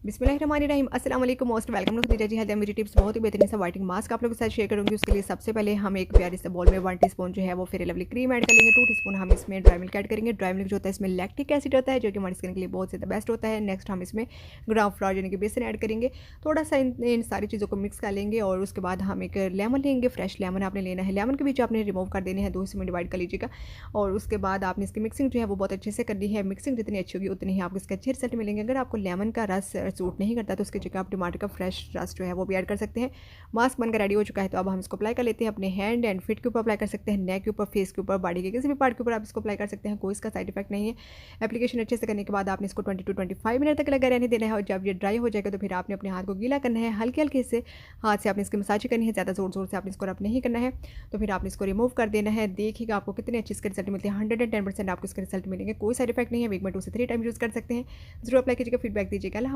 बिस्मिल्लाहिर्रहमानिर्रहीम अस्सलाम वालेकुम most welcome to Khadija ji health and beauty tips. बहुत ही बेहतरीन सा वाइटिंग मास्क आप लोगों के साथ शेयर करूंगी। उसके लिए सबसे पहले हम एक प्यारे से बॉल में 1 टीस्पून जो है वो फेयर लवली क्रीम ऐड कर लेंगे। 2 टीस्पून हम इसमें ड्राई मिल्क ऐड करेंगे। ड्राई मिल्क जो होता है इसमें लैक्टिक एसिड होता है जो कि हमारी स्किन के लिए बहुत ज़्यादा बेस्ट होता है। नेक्स्ट हम इसमें ग्राम फ्लोर यानी कि बेसन ऐड करेंगे। थोड़ा सा इन सारी चीज़ों को मिक्स कर लेंगे और उसके बाद हम एक लेमन लेंगे। फ्रेश लेमन आपने लेना है। लेमन के बीच आपने रिमूव कर देने हैं, 2 हिस्से में डिवाइड कर लीजिएगा। और उसके बाद आपने इसकी मिक्सिंग जो है वो बहुत अच्छे से करनी है। मिक्सिंग जितनी अच्छी होगी उतनी ही आपको इसके अच्छे रिजल्ट मिलेंगे। अगर आपको लेमन का रस सूट नहीं करता तो उसकी जगह आप टमाटर का फ्रेश रस जो है वो भी ऐड कर सकते हैं। मास्क बनकर रेडी हो चुका है, तो अब हम इसको अप्लाई कर लेते हैं। अपने हैंड एंड फिट के ऊपर अप्लाई कर सकते हैं, नेक के ऊपर, फेस के ऊपर, बॉडी के किसी भी पार्ट के ऊपर आप इसको अप्लाई कर सकते हैं। कोई इसका साइड इफेक्ट नहीं है। एप्लीकेशन अच्छे से करने के बाद आपने इसको 20 to 25 मिनट तक लगा रहने देना है। और जब ये ड्राई हो जाएगा तो फिर आपने अपने हाथ को गीला करना है। हल्के हल्के से हाथ से आपने इसकी मसाज करनी है, ज़्यादा ज़ोर ज़ोर से आपने इसको रब नहीं करना है। तो फिर आपने इसको रिमूव कर देना है। देखिएगा आपको कितने अच्छे इसके रिजल्ट मिलते हैं। 110% आपको इसके रिजल्ट मिलेंगे। कोई साइड इफेक्ट नहीं है। वीक में 2 से 3 टाइम यूज़ कर सकते हैं। जरूर अप्लाई कीजिएगा, फीडबैक दीजिएगा।